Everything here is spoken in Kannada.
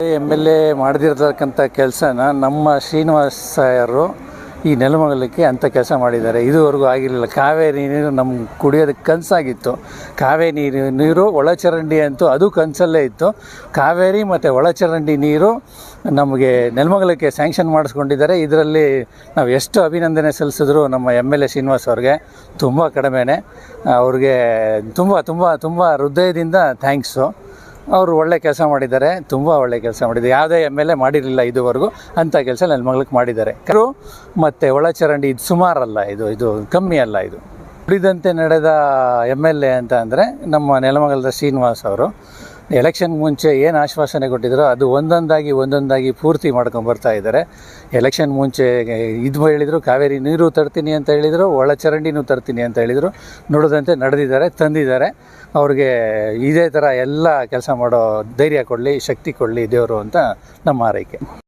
MLA ಮಾಡದಿರ್ತಕ್ಕಂಥ ಕೆಲಸನ ನಮ್ಮ ಶ್ರೀನಿವಾಸ್ ಸಾಯರು ಈ ನೆಲಮಂಗಲಕ್ಕೆ ಅಂಥ ಕೆಲಸ ಮಾಡಿದ್ದಾರೆ. ಇದುವರೆಗೂ ಆಗಿರಲಿಲ್ಲ. ಕಾವೇರಿ ನೀರು ನಮ್ಗೆ ಕುಡಿಯೋದಕ್ಕೆ ಕನಸಾಗಿತ್ತು. ಕಾವೇರಿ ನೀರು ಒಳಚರಂಡಿ ಅಂತೂ ಅದು ಕನಸಲ್ಲೇ ಇತ್ತು. ಕಾವೇರಿ ಮತ್ತು ಒಳಚರಂಡಿ ನೀರು ನಮಗೆ ನೆಲಮಂಗಲಕ್ಕೆ ಸ್ಯಾಂಕ್ಷನ್ ಮಾಡಿಸ್ಕೊಂಡಿದ್ದಾರೆ. ಇದರಲ್ಲಿ ನಾವು ಎಷ್ಟು ಅಭಿನಂದನೆ ಸಲ್ಲಿಸಿದ್ರು ನಮ್ಮ MLA ಶ್ರೀನಿವಾಸ್ ಅವ್ರಿಗೆ ತುಂಬ ಕಡಿಮೆನೇ. ಅವ್ರಿಗೆ ತುಂಬ ತುಂಬ ತುಂಬ ಹೃದಯದಿಂದ ಥ್ಯಾಂಕ್ಸು. ಅವರು ಒಳ್ಳೆ ಕೆಲಸ ಮಾಡಿದ್ದಾರೆ, ತುಂಬ ಒಳ್ಳೆ ಕೆಲಸ ಮಾಡಿದ್ದಾರೆ. ಯಾವುದೇ MLA ಮಾಡಿರಲಿಲ್ಲ ಇದುವರೆಗೂ ಅಂಥ ಕೆಲಸ ನೆಲಮಂಗಲಕ್ಕೆ ಮಾಡಿದ್ದಾರೆ. ಮತ್ತು ಒಳಚರಂಡಿ ಇದು ಸುಮಾರಲ್ಲ, ಇದು ಕಮ್ಮಿ ಅಲ್ಲ. ಇದು ಉಳಿದಂತೆ ನಡೆದ MLA ಅಂತ ಅಂದರೆ ನಮ್ಮ ನೆಲಮಂಗಲದ ಶ್ರೀನಿವಾಸ್ ಅವರು ಎಲೆಕ್ಷನ್ ಮುಂಚೆ ಏನು ಆಶ್ವಾಸನೆ ಕೊಟ್ಟಿದ್ದರೋ ಅದು ಒಂದೊಂದಾಗಿ ಪೂರ್ತಿ ಮಾಡ್ಕೊಂಬರ್ತಾ ಇದ್ದಾರೆ. ಎಲೆಕ್ಷನ್ ಮುಂಚೆ ಇದು ಹೇಳಿದರು, ಕಾವೇರಿ ನೀರು ತರ್ತೀನಿ ಅಂತ ಹೇಳಿದರು, ಒಳಚರಂಡಿನೂ ತರ್ತೀನಿ ಅಂತ ಹೇಳಿದರು. ನುಡಿದಂತೆ ನಡೆದಿದ್ದಾರೆ, ತಂದಿದ್ದಾರೆ. ಅವ್ರಿಗೆ ಇದೇ ಥರ ಎಲ್ಲ ಕೆಲಸ ಮಾಡೋ ಧೈರ್ಯ ಕೊಡಲಿ, ಶಕ್ತಿ ಕೊಡಲಿ ದೇವರು ಅಂತ ನಮ್ಮ ಹಾರೈಕೆ.